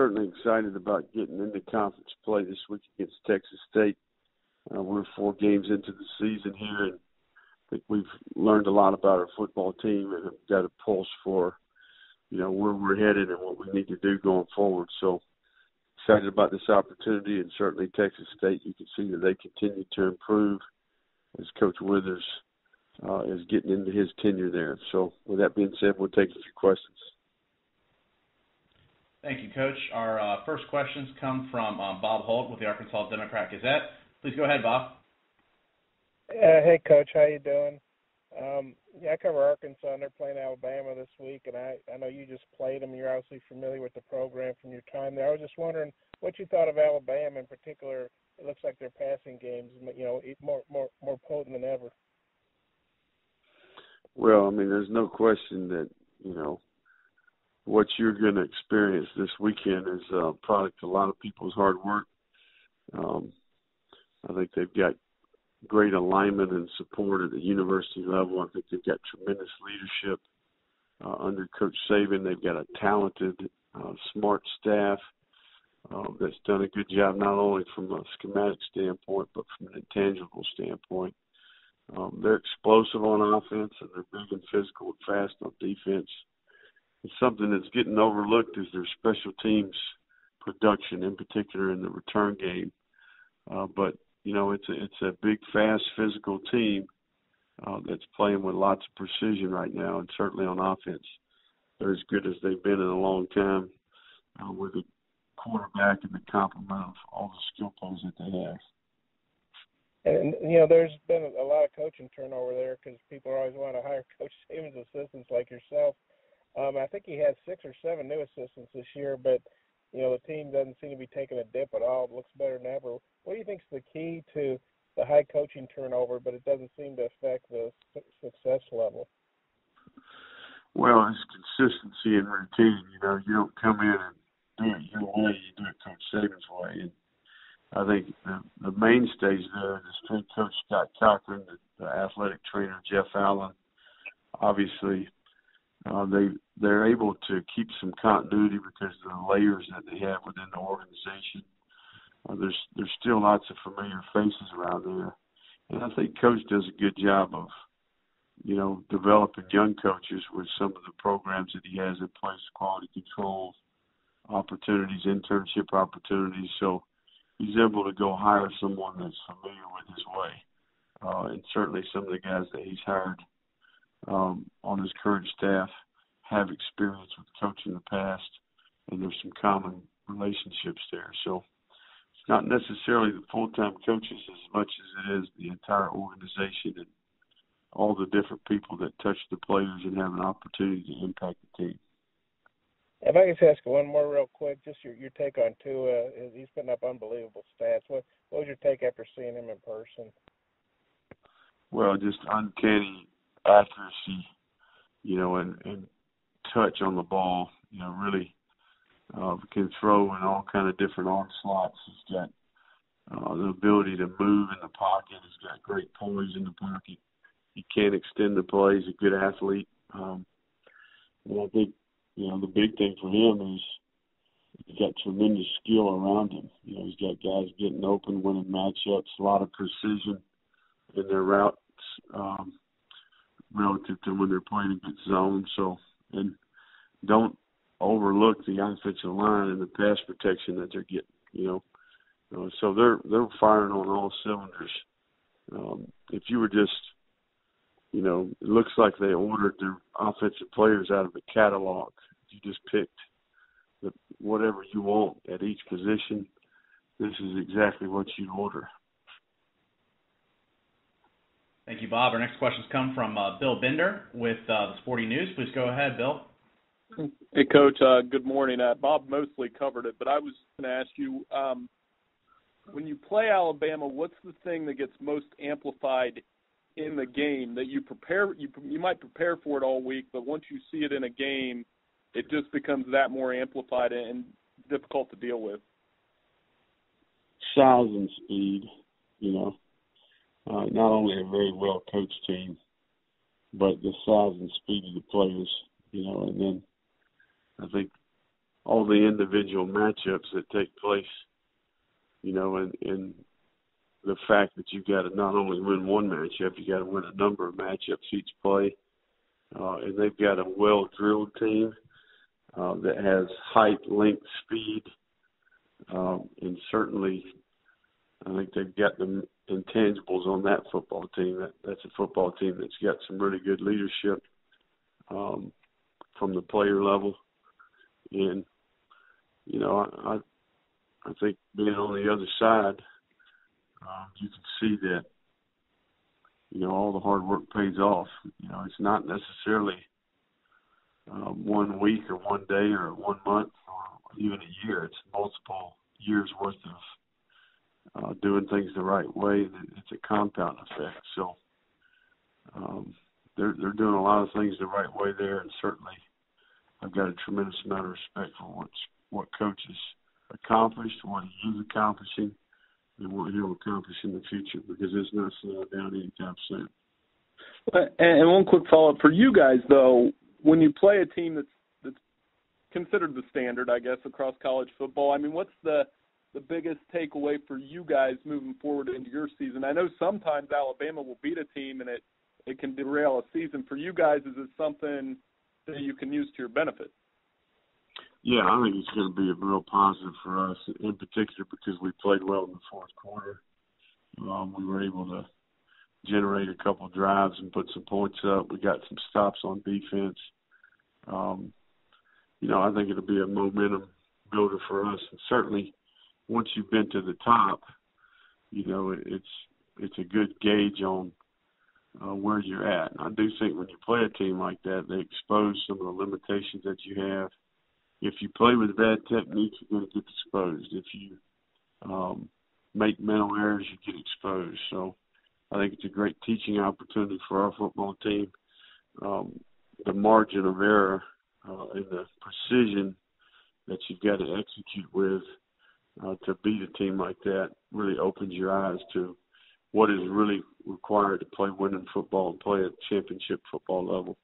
Certainly excited about getting into conference play this week against Texas State. We're 4 games into the season here, and I think we've learned a lot about our football team and have got a pulse for, where we're headed and what we need to do going forward. So excited about this opportunity, and certainly Texas State, you can see that they continue to improve as Coach Withers is getting into his tenure there. So with that being said, we'll take a few questions. Thank you, Coach. Our first questions come from Bob Holt with the Arkansas Democrat-Gazette. Please go ahead, Bob. Hey, Coach. How you doing? I cover Arkansas, and they're playing Alabama this week, and I know you just played them. You're obviously familiar with the program from your time there. I was just wondering what you thought of Alabama in particular. It looks like their passing game's, more potent than ever. Well, there's no question that, what you're going to experience this weekend is a product of a lot of people's hard work. I think they've got great alignment and support at the university level. I think they've got tremendous leadership under Coach Saban. They've got a talented, smart staff that's done a good job not only from a schematic standpoint but from an intangible standpoint. They're explosive on offense, and they're big and physical and fast on defense. It's something that's getting overlooked is their special teams production, in particular in the return game. But it's a big, fast, physical team that's playing with lots of precision right now, and certainly on offense, they're as good as they've been in a long time with a quarterback and the complement of all the skill players that they have. And, there's been a lot of coaching turnover there because people always want to hire Coach Saban's assistants like yourself. I think he has 6 or 7 new assistants this year, but, the team doesn't seem to be taking a dip at all. It looks better than ever. What do you think is the key to the high coaching turnover, but it doesn't seem to affect the success level? Well, it's consistency and routine. You don't come in and do it your way. You do it Coach Saban's way. And I think the mainstays there, the strength coach Scott Cochran, the athletic trainer Jeff Allen, obviously they're able to keep some continuity because of the layers that they have within the organization. There's still lots of familiar faces around there. And I think Coach does a good job of, developing young coaches with some of the programs that he has in place, quality control opportunities, internship opportunities. So he's able to go hire someone that's familiar with his way. And certainly some of the guys that he's hired on his current staff have experience with coaching in the past, and there's some common relationships there. So it's not necessarily the full-time coaches as much as it is the entire organization and all the different people that touch the players and have an opportunity to impact the team. If I could just ask one more real quick, just your take on Tua. He's putting up unbelievable stats. What was your take after seeing him in person? Well, just uncanny accuracy, and touch on the ball, really can throw in all kind of different onslaughts. He's got the ability to move in the pocket. He's got great poise in the pocket. He can extend the play. He's a good athlete. And I think, the big thing for him is he's got tremendous skill around him. He's got guys getting open, winning matchups, a lot of precision in their routes relative to when they're playing against zone. So, and don't overlook the offensive line and the pass protection that they're getting, So they're firing on all cylinders. If you were just, it looks like they ordered their offensive players out of the catalog. You just picked whatever you want at each position. This is exactly what you'd order. Thank you, Bob. Our next questions come from Bill Bender with the Sporting News. Please go ahead, Bill. Hey, Coach. Good morning. Bob mostly covered it, but I was going to ask you, when you play Alabama, what's the thing that gets most amplified in the game that you prepare? You might prepare for it all week, but once you see it in a game, it just becomes that more amplified and difficult to deal with. Size and speed, not only a very well-coached team, but the size and speed of the players, and then I think all the individual matchups that take place, and the fact that you've got to not only win one matchup, you got to win a number of matchups each play. And they've got a well-drilled team that has height, length, speed, and certainly I think they've got the intangibles on that football team. That's a football team that's got some really good leadership from the player level. And, I think being on the other side, you can see that, all the hard work pays off. It's not necessarily 1 week or 1 day or 1 month or even a year. It's multiple years worth of doing things the right way. It's a compound effect. So they're doing a lot of things the right way there, and certainly I've got a tremendous amount of respect for what Coach has accomplished, what he is accomplishing, and what he'll accomplish in the future, because it's not slowing down anytime soon. And one quick follow-up for you guys, though, when you play a team that's considered the standard, I guess, across college football, I mean, what's the biggest takeaway for you guys moving forward into your season? I know sometimes Alabama will beat a team and it can derail a season. For you guys, is it something that you can use to your benefit? Yeah, I think it's going to be a real positive for us, in particular because we played well in the fourth quarter. We were able to generate a couple of drives and put some points up. We got some stops on defense. I think it'll be a momentum builder for us. And certainly once you've been to the top, it's a good gauge on where you're at. And I do think when you play a team like that, they expose some of the limitations that you have. If you play with bad technique, you're going to get exposed. If you make mental errors, you get exposed. So I think it's a great teaching opportunity for our football team. The margin of error and the precision that you've got to execute with to beat a team like that really opens your eyes to what is really required to play winning football and play at championship football level.